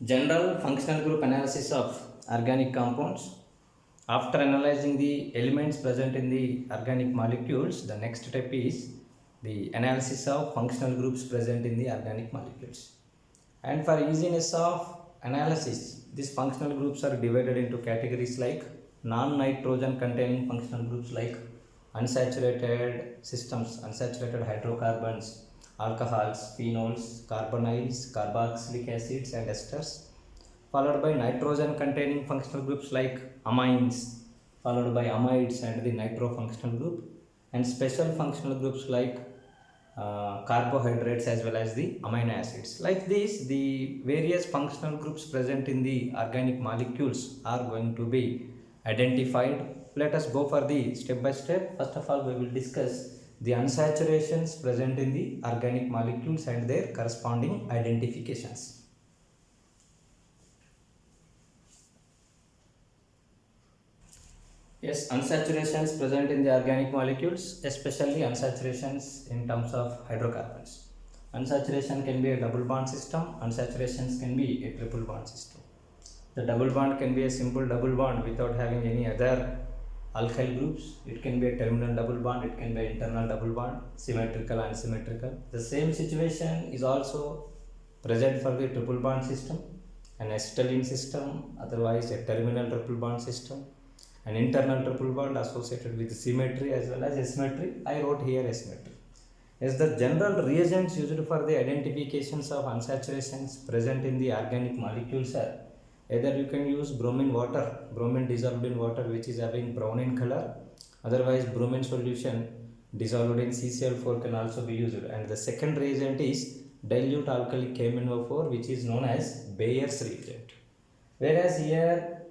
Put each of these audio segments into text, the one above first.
General functional group analysis of organic compounds. After analyzing the elements present in the organic molecules, the next step is the analysis of functional groups present in the organic molecules. And for easiness of analysis, these functional groups are divided into categories like non-nitrogen containing functional groups like unsaturated systems, unsaturated hydrocarbons, alcohols, phenols, carbonyls, carboxylic acids and esters, followed by nitrogen containing functional groups like amines, followed by amides and the nitrofunctional group, and special functional groups like carbohydrates as well as the amino acids. Like this, the various functional groups present in the organic molecules are going to be identified. Let us go for the step by step. First of all, we will discuss the unsaturations present in the organic molecules and their corresponding identifications. Yes, unsaturations present in the organic molecules, especially unsaturations in terms of hydrocarbons. Unsaturation can be a double bond system, unsaturations can be a triple bond system. The double bond can be a simple double bond without having any other alkyl groups. It can be a terminal double bond, it can be an internal double bond, symmetrical and unsymmetrical. The same situation is also present for the triple bond system, an acetylene system, otherwise a terminal triple bond system, an internal triple bond associated with symmetry as well as asymmetry. I wrote here asymmetry. As the general reagents used for the identifications of unsaturations present in the organic molecules are either you can use bromine water, bromine dissolved in water which is having brown in color, otherwise bromine solution dissolved in CCl4 can also be used, and the second reagent is dilute alkali KMnO4 which is known as Bayer's reagent. Whereas here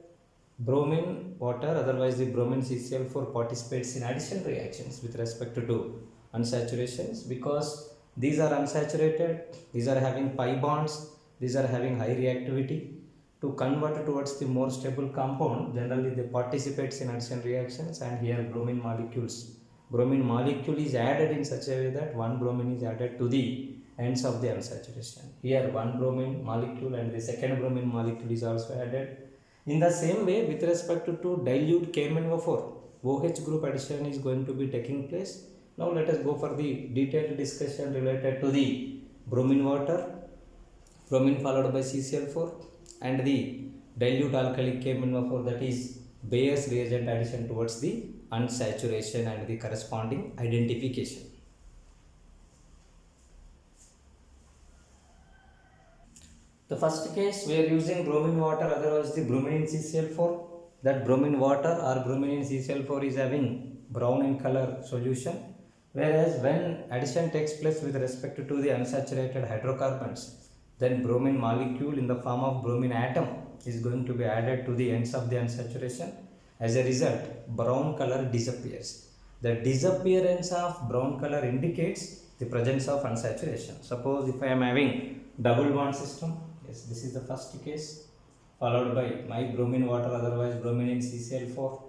bromine water, otherwise the bromine CCl4 participates in addition reactions with respect to unsaturations because these are unsaturated, these are having pi bonds, these are having high reactivity. To convert towards the more stable compound, generally they participates in addition reactions, and here bromine molecule is added in such a way that one bromine is added to the ends of the unsaturation. Here one bromine molecule and the second bromine molecule is also added. In the same way, with respect to dilute KMnO4, OH group addition is going to be taking place. Now let us go for the detailed discussion related to the bromine water, bromine followed by CCl4, and the dilute alkali KMnO4, that is Bayer's reagent addition towards the unsaturation and the corresponding identification. The first case we are using bromine water, otherwise the bromine in CCl4. That bromine water or bromine in CCl4 is having brown in color solution, whereas when addition takes place with respect to the unsaturated hydrocarbons, then bromine molecule in the form of bromine atom is going to be added to the ends of the unsaturation. As a result, brown color disappears. The disappearance of brown color indicates the presence of unsaturation. Suppose if I am having double bond system, yes, this is the first case, followed by my bromine water, otherwise bromine in CCl4.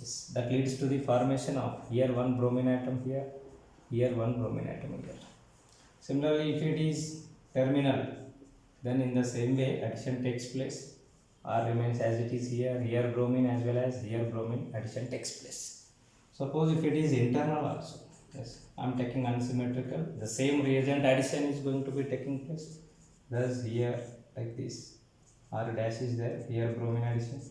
Yes, that leads to the formation of here one bromine atom here one bromine atom here. Similarly, if it is terminal, then in the same way addition takes place. R remains as it is here bromine as well as here bromine, addition takes place. Suppose if it is internal also, yes, I am taking unsymmetrical, the same reagent addition is going to be taking place. Thus here like this, R dash is there, here bromine addition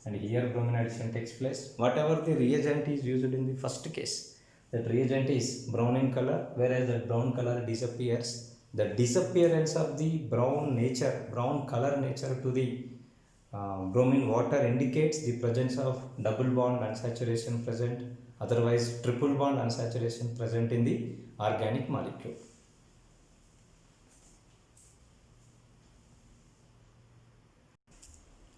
and here bromine addition takes place. Whatever the reagent is used in the first case, that reagent is brown in color, whereas that brown color disappears. The disappearance of the brown color nature to the bromine water indicates the presence of double bond unsaturation present, otherwise triple bond unsaturation present in the organic molecule.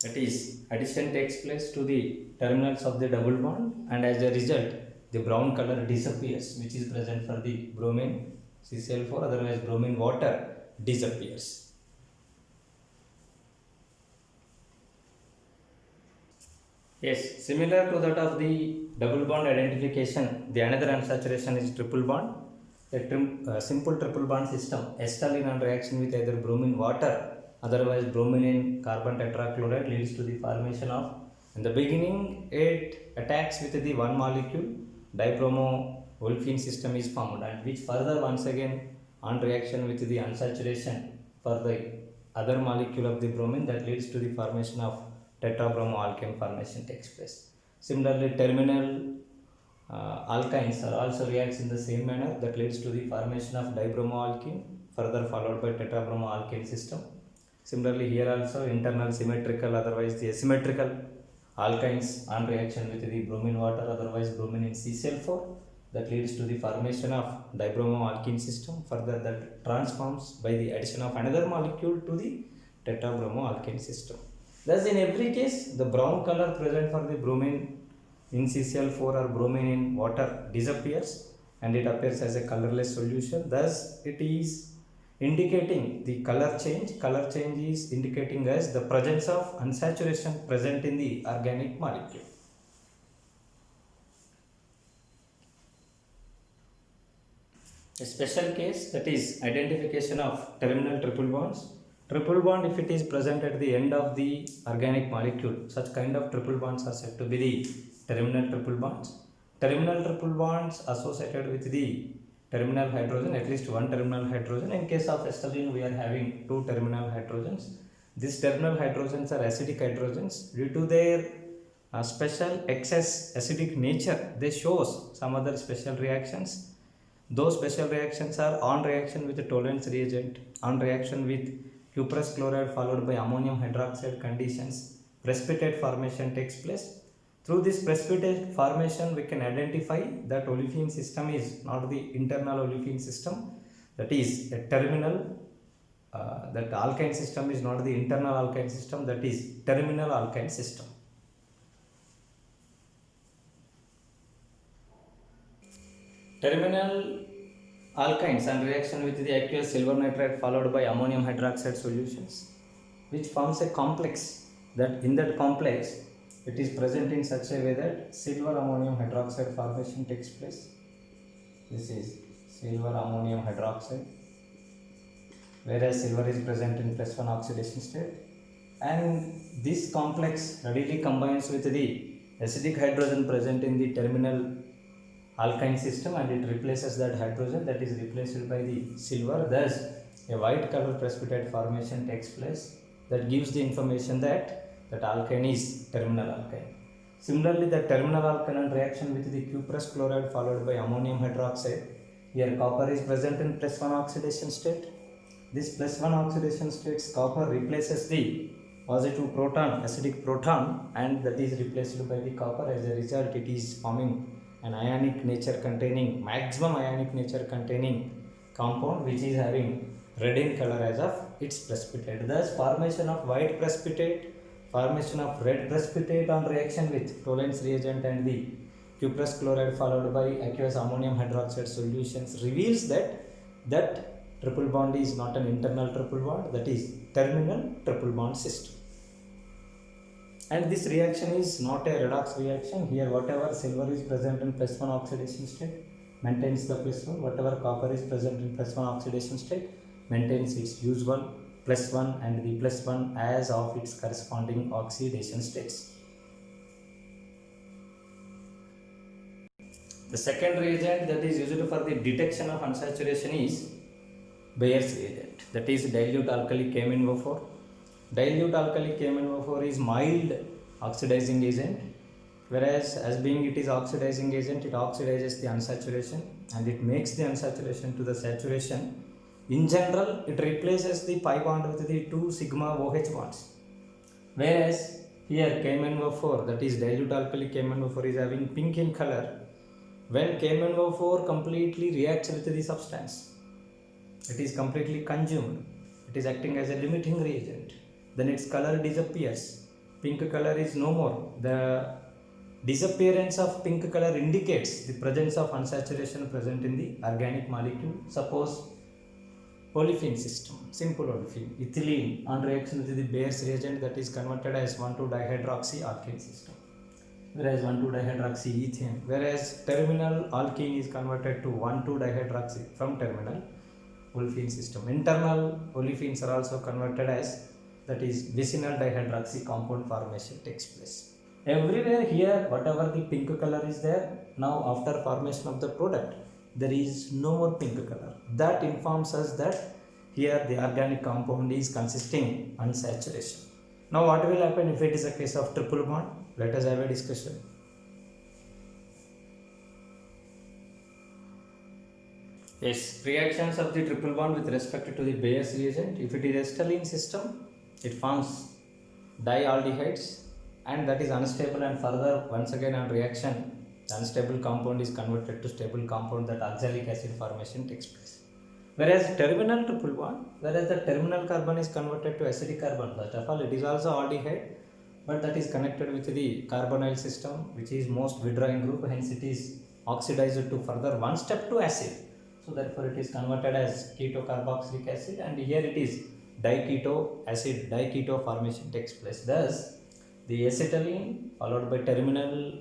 That is, addition takes place to the terminals of the double bond, and as a result the brown color disappears which is present for the bromine CCl4, otherwise bromine water disappears. Yes, similar to that of the double bond identification, the another unsaturation is triple bond. A simple triple bond system, acetylene on reaction with either bromine water otherwise bromine in carbon tetrachloride leads to the formation of, in the beginning it attacks with the one molecule, dibromo olefin system is formed, and which further once again on reaction with the unsaturation for the other molecule of the bromine, that leads to the formation of tetrabromoalkane formation takes place. Similarly, terminal alkynes are also reacts in the same manner, that leads to the formation of dibromoalkene, further followed by tetrabromoalkane system. Similarly, here also internal symmetrical, otherwise the asymmetrical alkynes on reaction with the bromine water, otherwise bromine in CCl4, that leads to the formation of dibromoalkene system, further that transforms by the addition of another molecule to the tetrabromoalkane system. Thus in every case the brown color present for the bromine in CCl4 or bromine in water disappears and it appears as a colorless solution. Thus it is indicating the color change. Color change is indicating as the presence of unsaturation present in the organic molecule. A special case, that is identification of terminal triple bonds. Triple bond, if it is present at the end of the organic molecule, such kind of triple bonds are said to be the terminal triple bonds. Terminal triple bonds associated with the terminal hydrogen, at least one terminal hydrogen. In case of acetylene, we are having two terminal hydrogens. These terminal hydrogens are acidic hydrogens. Due to their special excess acidic nature, they shows some other special reactions. Those special reactions are on reaction with the Tollens reagent, on reaction with cuprous chloride followed by ammonium hydroxide conditions, precipitate formation takes place. Through this precipitate formation, we can identify that olefin system is not the internal olefin system, that is a terminal, that alkyne system is not the internal alkyne system, that is terminal alkyne system. Terminal alkynes on reaction with the aqueous silver nitrate followed by ammonium hydroxide solutions, which forms a complex, that in that complex it is present in such a way that silver ammonium hydroxide formation takes place. This is silver ammonium hydroxide, whereas silver is present in +1 oxidation state, and this complex readily combines with the acidic hydrogen present in the terminal alkyne system and it replaces that hydrogen, that is replaced by the silver. Thus a white color precipitate formation takes place, that gives the information that alkyne is terminal alkyne. Similarly, the terminal alkyne on reaction with the cuprous chloride followed by ammonium hydroxide, here copper is present in +1 oxidation state. This +1 oxidation state's copper replaces the positive proton, acidic proton, and that is replaced by the copper. As a result, it is forming an ionic nature containing, maximum ionic nature containing compound, which is having red in color as of its precipitate. Thus formation of white precipitate, formation of red precipitate on reaction with Tollens reagent and the cuprous chloride followed by aqueous ammonium hydroxide solutions reveals that triple bond is not an internal triple bond, that is terminal triple bond system. And this reaction is not a redox reaction. Here whatever silver is present in +1 oxidation state maintains the +1, whatever copper is present in +1 oxidation state maintains its usual +1 and the +1 as of its corresponding oxidation states. The second reagent that is used for the detection of unsaturation is Bayer's reagent, that is dilute alkali KMnO4. Dilute alkali KMnO4 is mild oxidizing agent, whereas as being it is oxidizing agent, it oxidizes the unsaturation and it makes the unsaturation to the saturation. In general, it replaces the pi bond with the 2 sigma OH bonds, whereas here KMnO4, that is dilute alkali KMnO4, is having pink in color. When KMnO4 completely reacts with the substance, it is completely consumed, it is acting as a limiting reagent, then its color disappears, pink color is no more. The disappearance of pink color indicates the presence of unsaturation present in the organic molecule. Suppose olefin system, simple olefin, ethylene on reaction with the Bayer's reagent, that is converted as 1,2-dihydroxyalkane system, whereas 1,2-dihydroxyethane, whereas terminal alkene is converted to 1,2-dihydroxy from terminal olefin system. Internal olefins are also converted as that is vicinal dihydroxy compound formation takes place. Everywhere here, whatever the pink color is there, now after formation of the product, there is no more pink color. That informs us that here the organic compound is consisting unsaturation. Now what will happen if it is a case of triple bond? Let us have a discussion. Yes, reactions of the triple bond with respect to the Bayes reagent. If it is acetylene system, it forms dialdehydes and that is unstable, and further once again on reaction, the unstable compound is converted to stable compound, that oxalic acid formation takes place. Whereas terminal triple bond, whereas the terminal carbon is converted to acidic carbon, first of all it is also aldehyde, but that is connected with the carbonyl system, which is most withdrawing group, hence it is oxidized to further one step to acid. So therefore it is converted as keto carboxylic acid, and here it is diketo acid, diketo formation takes place. Thus the acetylene followed by terminal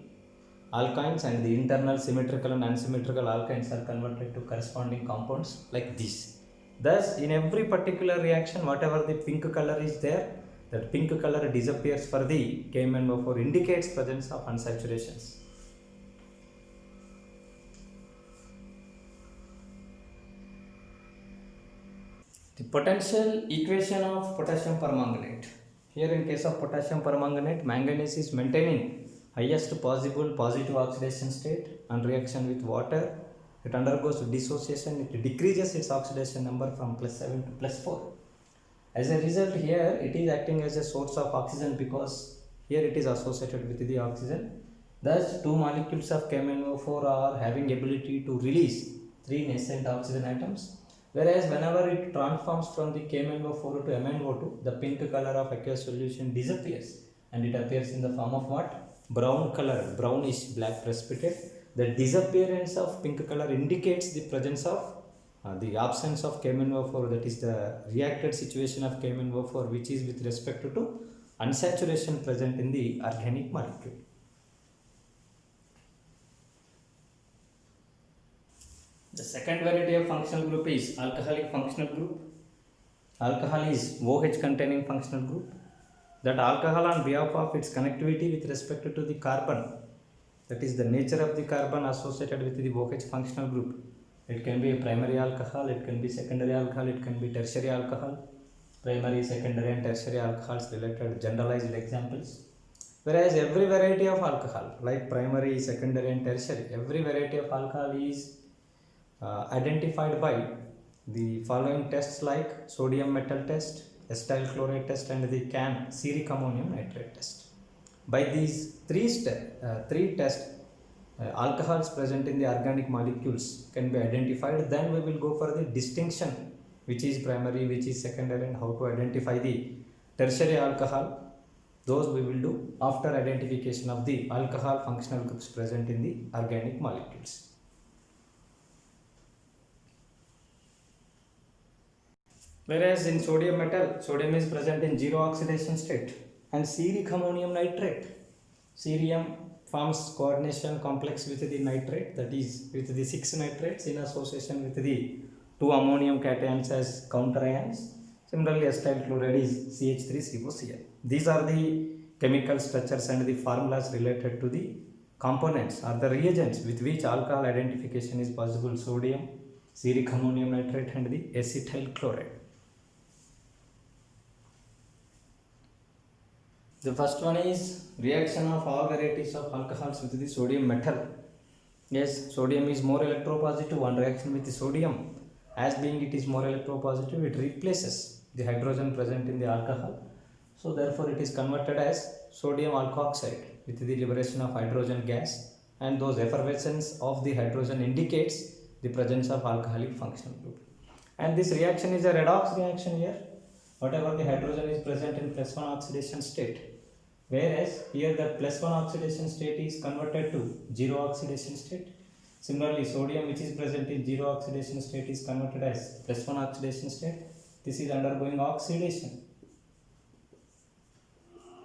alkynes and the internal symmetrical and unsymmetrical alkynes are converted to corresponding compounds like this. Thus in every particular reaction, whatever the pink color is there, that pink color disappears for the KMnO4, indicates presence of unsaturations. The potential equation of potassium permanganate. Here in case of potassium permanganate, manganese is maintaining highest possible positive oxidation state. On reaction with water, it undergoes dissociation, it decreases its oxidation number from +7 to +4. As a result, here it is acting as a source of oxygen, because here it is associated with the oxygen. Thus, two molecules of KMnO4 are having ability to release 3 nascent oxygen atoms. Whereas whenever it transforms from the KMnO4 to MnO2, the pink color of aqueous solution disappears and it appears in the form of what? Brown color, brownish black precipitate. The disappearance of pink color indicates the presence of the absence of KMnO4, that is the reacted situation of KMnO4, which is with respect to unsaturation present in the organic molecule. The second variety of functional group is alcoholic functional group. Alcohol is OH containing functional group. That alcohol, on behalf of its connectivity with respect to the carbon, that is the nature of the carbon associated with the OH functional group. It can be a primary alcohol, it can be secondary alcohol, it can be tertiary alcohol. Primary, secondary and tertiary alcohols related generalized examples. Whereas every variety of alcohol, like primary, secondary and tertiary, every variety of alcohol is identified by the following tests like sodium metal test, acetyl chloride test and the CAN ceric ammonium nitrate test. By these three tests, alcohols present in the organic molecules can be identified. Then we will go for the distinction, which is primary, which is secondary, and how to identify the tertiary alcohol. Those we will do after identification of the alcohol functional groups present in the organic molecules. Whereas in sodium metal, sodium is present in zero oxidation state, and ceric ammonium nitrate, cerium forms coordination complex with the nitrate, that is with the 6 nitrates in association with the 2 ammonium cations as counter ions. Similarly, acetyl chloride is CH3COCl. These are the chemical structures and the formulas related to the components or the reagents with which alcohol identification is possible: sodium, ceric ammonium nitrate and the acetyl chloride. The first one is reaction of all varieties of alcohols with the sodium metal. Yes, sodium is more electropositive. One reaction with the sodium, as being it is more electropositive, it replaces the hydrogen present in the alcohol. So therefore it is converted as sodium alkoxide with the liberation of hydrogen gas, and those effervescence of the hydrogen indicates the presence of alcoholic functional group. And this reaction is a redox reaction here. Whatever the hydrogen is present in +1 oxidation state, whereas here the +1 oxidation state is converted to 0 oxidation state. Similarly, sodium which is present in 0 oxidation state is converted as +1 oxidation state. This is undergoing oxidation.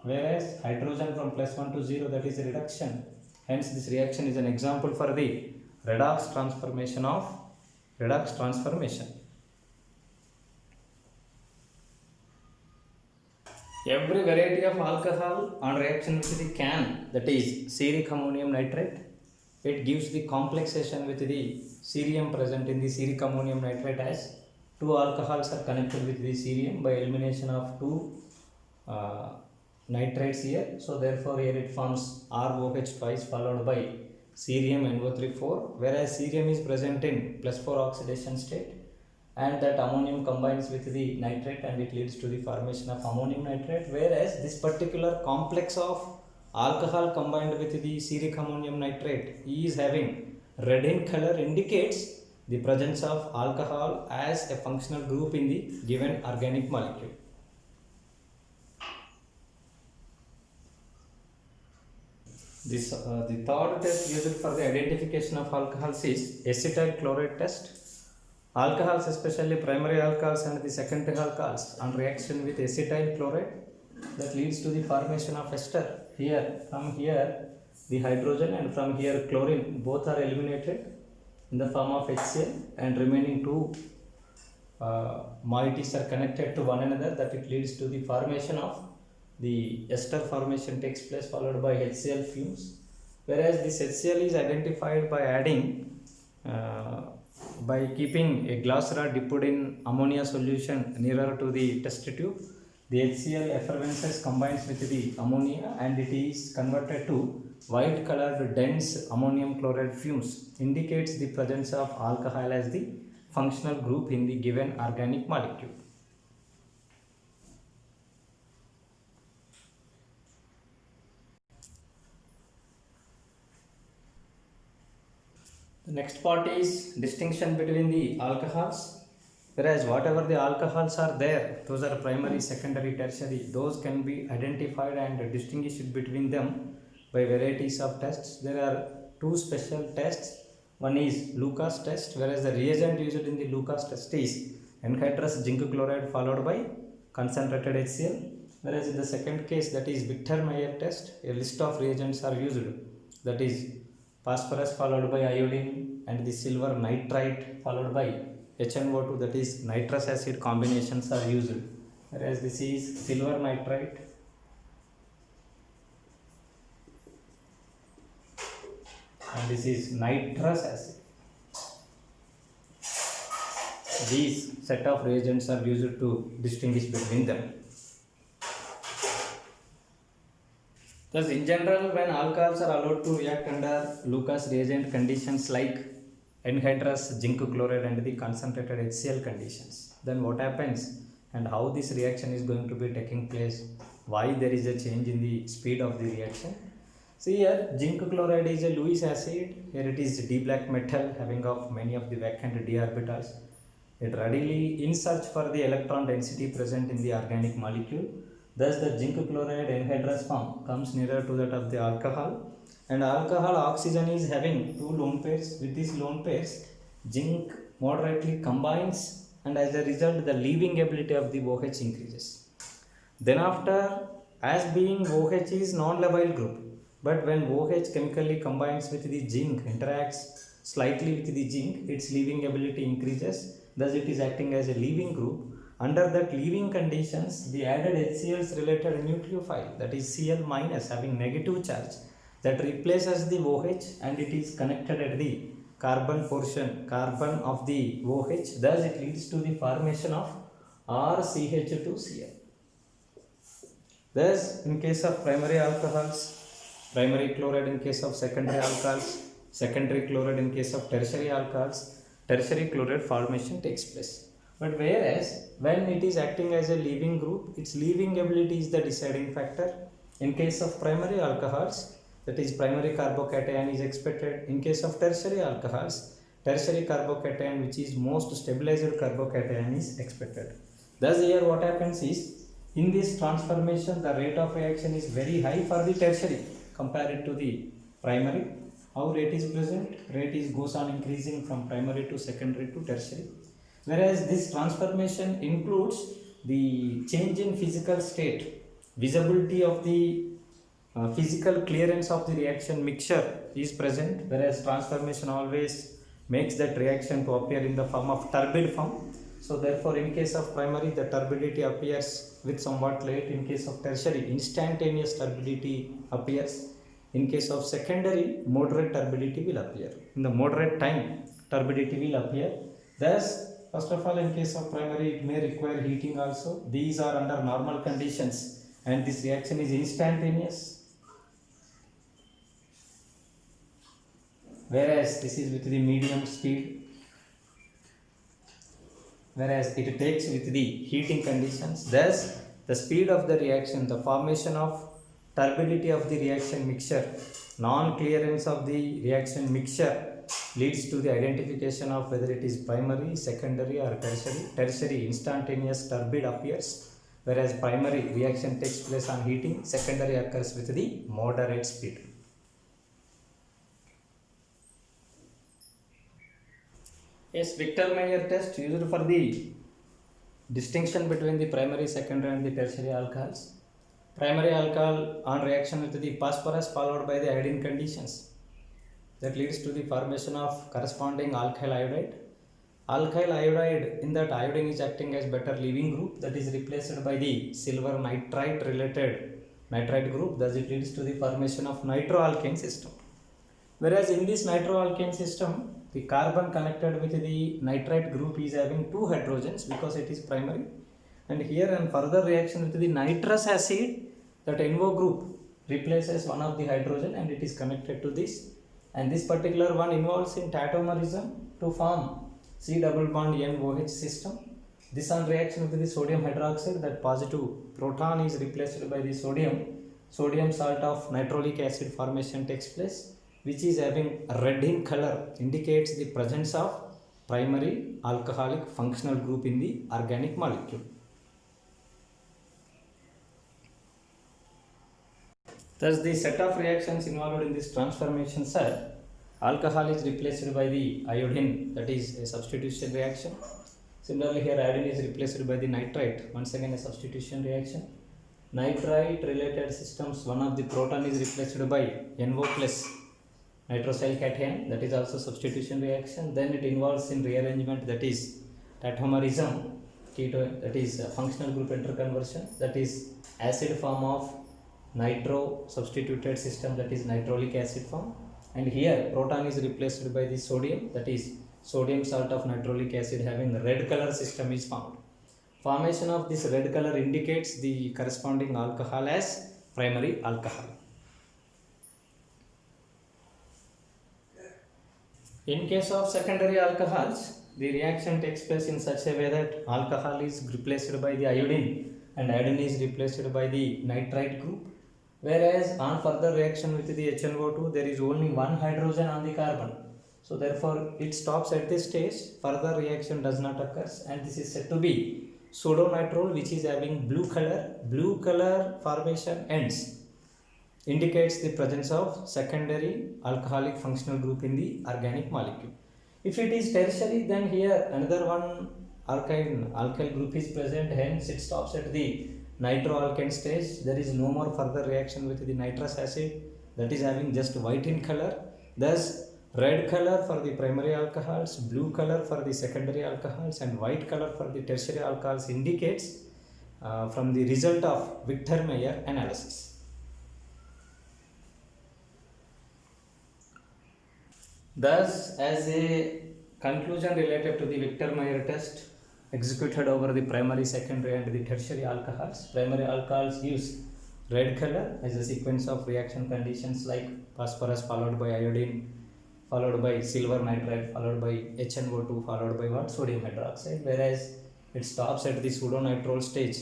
Whereas hydrogen from +1 to 0, that is a reduction. Hence this reaction is an example for the redox transformation. Every variety of alcohol on reaction with the can, that is ceric ammonium nitrate, it gives the complexation with the cerium present in the ceric ammonium nitrate, as two alcohols are connected with the cerium by elimination of two uh, nitrates here. So therefore here it forms ROH twice followed by cerium NO3 4, whereas cerium is present in +4 oxidation state, and that ammonium combines with the nitrate and it leads to the formation of ammonium nitrate, whereas this particular complex of alcohol combined with the ceric ammonium nitrate is having red in color, indicates the presence of alcohol as a functional group in the given organic molecule. The third test used for the identification of alcohols is acetyl chloride test. Alcohols, especially primary alcohols and the secondary alcohols, on reaction with acetyl chloride, that leads to the formation of ester. From here the hydrogen and from here chlorine both are eliminated in the form of HCl, and remaining two moieties are connected to one another, that it leads to the formation of the ester formation takes place, followed by HCl fumes. Whereas this HCl is identified by adding by keeping a glass rod dipped in ammonia solution nearer to the test tube. The HCl effervescence combines with the ammonia and it is converted to white colored dense ammonium chloride fumes, indicates the presence of alcohol as the functional group in the given organic molecule. The next part is distinction between the alcohols. Whereas whatever the alcohols are there, those are primary, secondary, tertiary, those can be identified and distinguished between them by varieties of tests. There are two special tests. One is Lucas test, whereas the reagent used in the Lucas test is anhydrous zinc chloride followed by concentrated HCl. Whereas in the second case, that is Victor Meyer test, a list of reagents are used, that is phosphorus followed by iodine and the silver nitrite followed by HNO2, that is nitrous acid combinations are used. Whereas this is silver nitrite and this is nitrous acid. These set of reagents are used to distinguish between them. Thus, in general, when alcohols are allowed to react under Lucas reagent conditions like anhydrous zinc chloride and the concentrated HCl conditions, then what happens and how this reaction is going to be taking place, why there is a change in the speed of the reaction. See here, zinc chloride is a Lewis acid. Here it is d black metal having of many of the vacant d orbitals. It readily in search for the electron density present in the organic molecule. Thus the zinc chloride anhydrous form comes nearer to that of the alcohol, and alcohol oxygen is having two lone pairs. With these lone pairs, zinc moderately combines, and as a result the leaving ability of the OH increases. Then after, as being OH is non-labile group, but when OH chemically combines with the zinc, interacts slightly with the zinc, its leaving ability increases, thus it is acting as a leaving group. Under that leaving conditions, the added HCl's related nucleophile, that is Cl minus having negative charge, that replaces the OH and it is connected at the carbon portion, carbon of the OH, thus it leads to the formation of RCH2Cl. Thus, in case of primary alcohols, primary chloride; in case of secondary alcohols, secondary chloride; in case of tertiary alcohols, tertiary chloride formation takes place. But whereas when it is acting as a leaving group, its leaving ability is the deciding factor. In case of primary alcohols, that is primary carbocation is expected. In case of tertiary alcohols, tertiary carbocation, which is most stabilized carbocation, is expected. Thus here what happens is, in this transformation the rate of reaction is very high for the tertiary compared to the primary. How rate is present? Rate is goes on increasing from primary to secondary to tertiary. Whereas this transformation includes the change in physical state, visibility of the physical clearance of the reaction mixture is present, whereas transformation always makes that reaction to appear in the form of turbid form. So therefore, in case of primary, the turbidity appears with somewhat late. In case of tertiary, instantaneous turbidity appears. In case of secondary, moderate turbidity will appear. In the moderate time, turbidity will appear. Thus, first of all, in case of primary, it may require heating also. These are under normal conditions, and this reaction is instantaneous. Whereas this is with the medium speed. Whereas it takes with the heating conditions. Thus, the speed of the reaction, the formation of turbidity of the reaction mixture, non-clearance of the reaction mixture leads to the identification of whether it is primary, secondary or tertiary. Tertiary, instantaneous turbid appears, whereas primary reaction takes place on heating, secondary occurs with the moderate speed. Yes, Victor-Meyer test used for the distinction between the primary, secondary and the tertiary alcohols. Primary alcohol on reaction with the phosphorus followed by the iodine conditions. That leads to the formation of corresponding alkyl iodide. Alkyl iodide, in that iodine is acting as better leaving group, that is replaced by the silver nitrite related nitrite group. Thus it leads to the formation of nitroalkane system. Whereas in this nitroalkane system, the carbon connected with the nitrite group is having two hydrogens because it is primary. And here on further reaction with the nitrous acid, that NO group replaces one of the hydrogen and it is connected to this. And this particular one involves in tautomerism to form C double bond NOH system. This on reaction with the sodium hydroxide, that positive proton is replaced by the sodium salt of nitrolic acid formation takes place, which is having red in color, indicates the presence of primary alcoholic functional group in the organic molecule. Thus, the set of reactions involved in this transformation are: alcohol is replaced by the iodine, that is a substitution reaction. Similarly, here iodine is replaced by the nitrite, once again a substitution reaction. Nitrite related systems, one of the proton is replaced by NO plus nitrosyl cation, that is also substitution reaction. Then it involves in rearrangement, that is tautomerism, that is functional group interconversion, that is acid form of nitro substituted system, that is nitrolic acid form. And here proton is replaced by the sodium, that is sodium salt of nitrolic acid having red color system is found. Formation of this red color indicates the corresponding alcohol as primary alcohol. In case of secondary alcohols, the reaction takes place in such a way that alcohol is replaced by the iodine and iodine is replaced by the nitrite group. Whereas on further reaction with the HNO2, there is only one hydrogen on the carbon. So therefore it stops at this stage, further reaction does not occur, and this is said to be pseudonitrol, which is having blue color formation ends, indicates the presence of secondary alcoholic functional group in the organic molecule. If it is tertiary, then here another one alkyl group is present, hence it stops at the nitroalkane stage. There is no more further reaction with the nitrous acid, that is having just white in color. Thus red color for the primary alcohols, blue color for the secondary alcohols and white color for the tertiary alcohols indicates from the result of Victor-Meyer analysis. Thus, as a conclusion related to the Victor-Meyer test executed over the primary, secondary and the tertiary alcohols, primary alcohols use red color as a sequence of reaction conditions like phosphorus followed by iodine, followed by silver nitrite, followed by HNO2, followed by what? Sodium hydroxide, whereas it stops at the pseudonitrol stage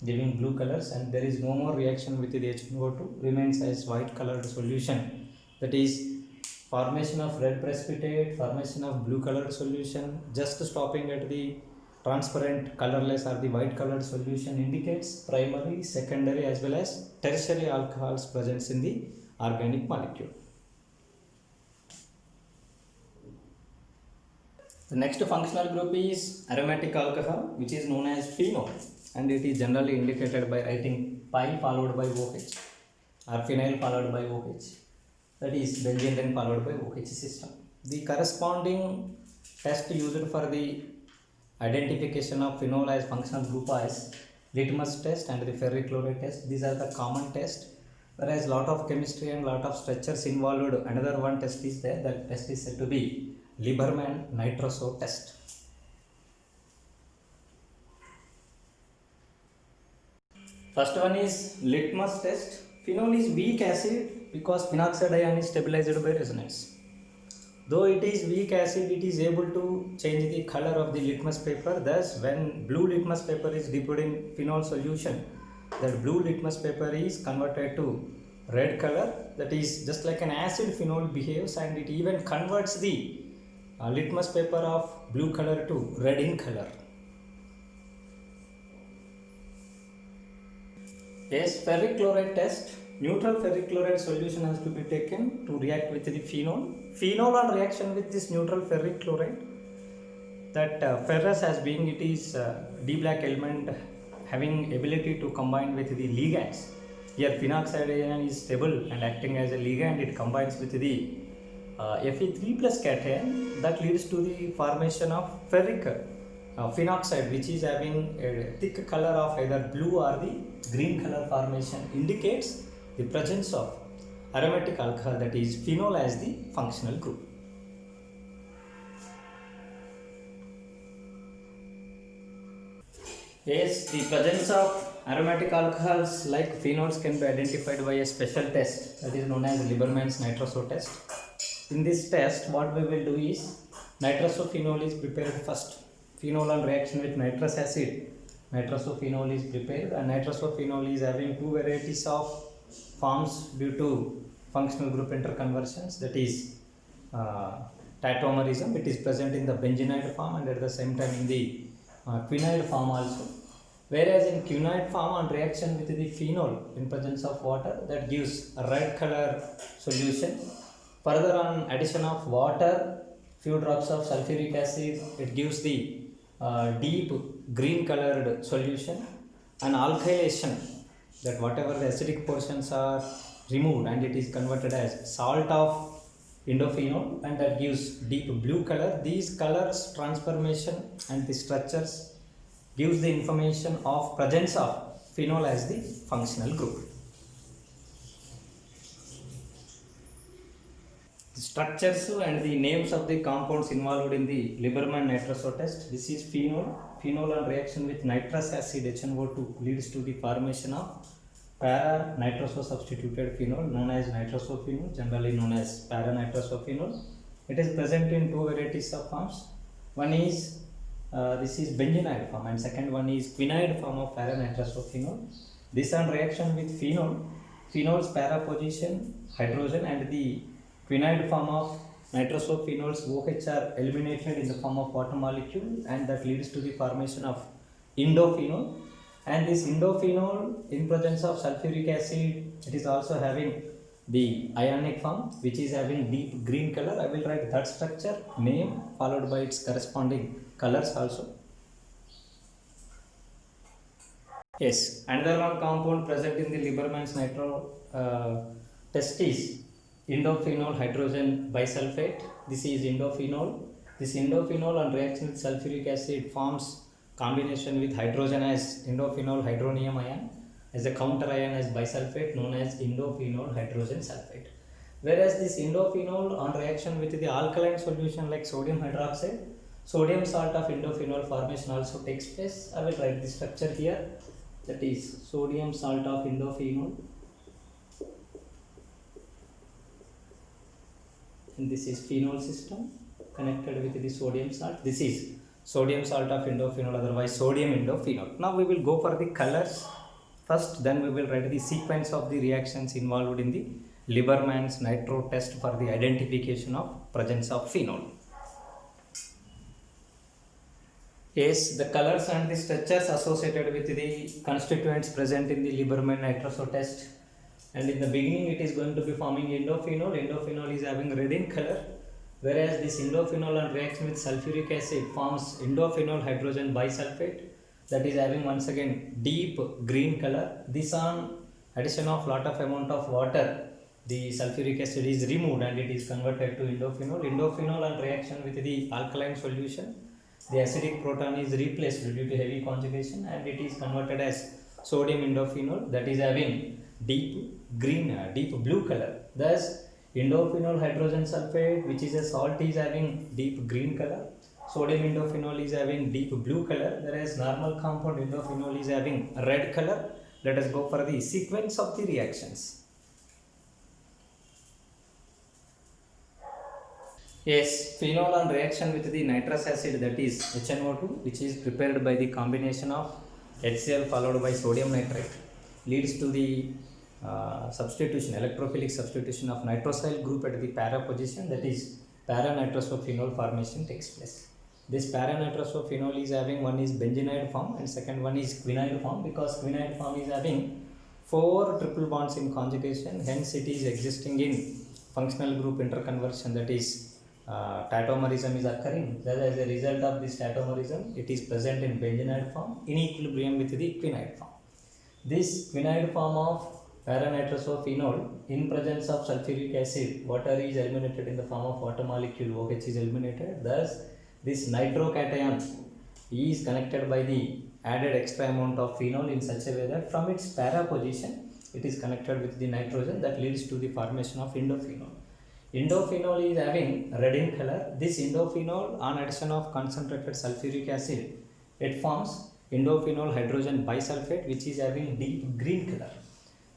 giving blue colors, and there is no more reaction with the HNO2, remains as white colored solution, that is formation of red precipitate, formation of blue colored solution, just stopping at the transparent colorless or the white colored solution indicates primary, secondary as well as tertiary alcohols presence in the organic molecule. The next functional group is aromatic alcohol, which is known as phenol, and it is generally indicated by writing pi followed by OH or phenyl followed by OH, that is benzene ring followed by OH system. The corresponding test used for the Identification of phenol as functional group as litmus test and the ferric chloride test. These are the common tests. Whereas lot of chemistry and lot of structures involved, another one test is there. That test is said to be Lieberman nitroso test. First one is litmus test. Phenol is weak acid because phenoxide ion is stabilized by resonance. Though it is weak acid, it is able to change the color of the litmus paper. Thus, when blue litmus paper is dipped in phenol solution, that blue litmus paper is converted to red color. That is just like an acid phenol behaves, and it even converts the litmus paper of blue color to red in color. Yes, ferric chloride test. Neutral ferric chloride solution has to be taken to react with the phenol. Phenol on reaction with this neutral ferric chloride, that ferrous as being it is D black element having ability to combine with the ligands. Here phenoxide ion is stable and acting as a ligand, it combines with the Fe3 plus cation, that leads to the formation of ferric phenoxide, which is having a thick color of either blue or the green color formation, indicates the presence of aromatic alcohol, that is phenol, as the functional group. Yes, the presence of aromatic alcohols like phenols can be identified by a special test, that is known as Lieberman's nitroso test. In this test, what we will do is nitrosophenol is prepared first. Phenol on reaction with nitrous acid, nitrosophenol is prepared, and nitrosophenol is having two varieties of forms due to functional group interconversions, that is tautomerism. It is present in the benzenide form and at the same time in the quinide form also. Whereas in quinide form, on reaction with the phenol in presence of water, that gives a red color solution. Further, on addition of water, few drops of sulfuric acid, it gives the deep green colored solution. And alkylation, that whatever the acidic portions are removed and it is converted as salt of indophenol, and that gives deep blue color. These colors transformation and the structures gives the information of presence of phenol as the functional group. The structures and the names of the compounds involved in the Lieberman nitroso test. This is phenol. Phenol on reaction with nitrous acid HNO2 leads to the formation of para-nitroso substituted phenol known as nitrosophenol, generally known as para-nitrosophenol. It is present in two varieties of forms. One is this is benzenide form, and second one is quinide form of para-nitrosophenol. This on reaction with phenol, phenol's para position hydrogen and the quinide form of nitrosophenols OH are eliminated in the form of water molecule, and that leads to the formation of indophenol. And this indophenol in presence of sulfuric acid, it is also having the ionic form, which is having deep green color. I will write that structure name followed by its corresponding colors also. Yes, another one compound present in the Lieberman's nitro test is indophenol hydrogen bisulfate. This is indophenol. This indophenol on reaction with sulfuric acid forms combination with hydrogen as indophenol hydronium ion as a counter ion as bisulfate known as indophenol hydrogen sulfate. Whereas this indophenol on reaction with the alkaline solution like sodium hydroxide, sodium salt of indophenol formation also takes place. I will write the structure here, that is sodium salt of indophenol, and this is phenol system connected with the sodium salt. This is sodium salt of indophenol, otherwise sodium indophenol. Now we will go for the colors first, then we will write the sequence of the reactions involved in the Lieberman's nitro test for the identification of presence of phenol. Yes, the colors and the structures associated with the constituents present in the Lieberman nitroso test. And in the beginning it is going to be forming indophenol. Indophenol is having red in color, whereas this indophenol on reaction with sulfuric acid forms indophenol hydrogen bisulfate, that is having once again deep green color. This on addition of lot of amount of water, the sulfuric acid is removed and it is converted to indophenol. Indophenol on reaction with the alkaline solution, the acidic proton is replaced due to heavy conjugation and it is converted as sodium indophenol that is having deep green, deep blue color. Thus, indophenol hydrogen sulfate, which is a salt, is having deep green color. Sodium indophenol is having deep blue color, whereas normal compound indophenol is having red color. Let us go for the sequence of the reactions. Yes, phenol on reaction with the nitrous acid, that is HNO2, which is prepared by the combination of HCl followed by sodium nitrate, leads to the substitution, electrophilic substitution of nitrosyl group at the para position, that is para-nitrosophenol formation takes place. This para-nitrosophenol is having, one is benzenide form and second one is quinide form, because quinide form is having 4 triple bonds in conjugation, hence it is existing in functional group interconversion, that is tautomerism is occurring. Thus, as a result of this tautomerism, it is present in benzenide form in equilibrium with the quinide form. This quinide form of para-nitrosophenol, in presence of sulfuric acid, water is eliminated in the form of water molecule, OH is eliminated. Thus, this nitrocation is connected by the added extra amount of phenol in such a way that from its para position, it is connected with the nitrogen, that leads to the formation of indophenol. Indophenol is having red in color. This indophenol, on addition of concentrated sulfuric acid, it forms indophenol hydrogen bisulfate, which is having deep green color.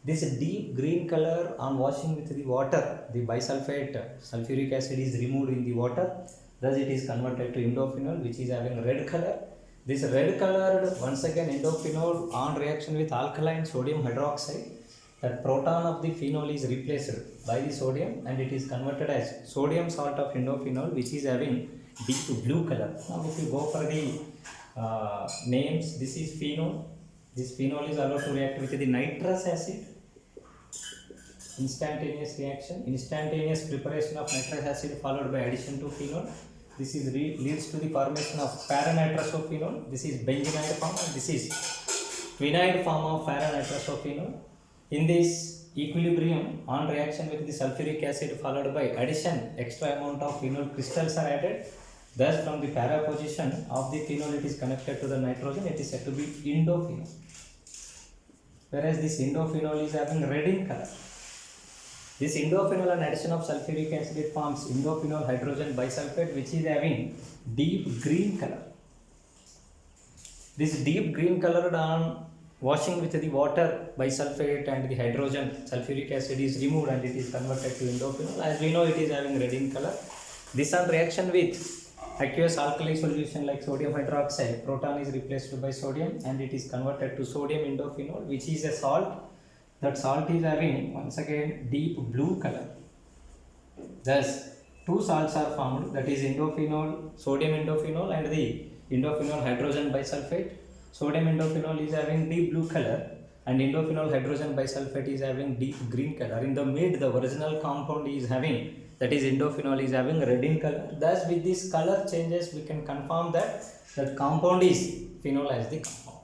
This deep green color, on washing with the water, the bisulfate sulfuric acid is removed in the water. Thus, it is converted to indophenol, which is having red color. This red colored, once again, indophenol on reaction with alkaline sodium hydroxide, that proton of the phenol is replaced by the sodium and it is converted as sodium salt of indophenol, which is having deep blue color. Now, if you go for the names, this is phenol. This phenol is allowed to react with the nitrous acid. Instantaneous reaction, instantaneous preparation of nitrous acid followed by addition to phenol. This is leads to the formation of para-nitrosophenol. This is benzenide form and this is quinide form of para-nitrosophenol. In this equilibrium, on reaction with the sulfuric acid followed by addition, extra amount of phenol crystals are added. Thus, from the para position of the phenol, it is connected to the nitrogen. It is said to be indophenol. Whereas this indophenol is having red in color. This indophenol and addition of sulfuric acid, it forms indophenol hydrogen bisulfate, which is having deep green color. This deep green colored, on washing with the water bisulfate and the hydrogen sulfuric acid is removed and it is converted to indophenol. As we know, it is having red in color. This on reaction with aqueous alkali solution like sodium hydroxide, proton is replaced by sodium and it is converted to sodium indophenol, which is a salt. That salt is having, once again, deep blue color. Thus, 2 salts are formed, that is indophenol, sodium indophenol and the indophenol hydrogen bisulfate. Sodium indophenol is having deep blue color and indophenol hydrogen bisulfate is having deep green color. In the mid, the original compound is having, that is indophenol, is having red in color. Thus, with these color changes, we can confirm that that compound is phenol as the compound.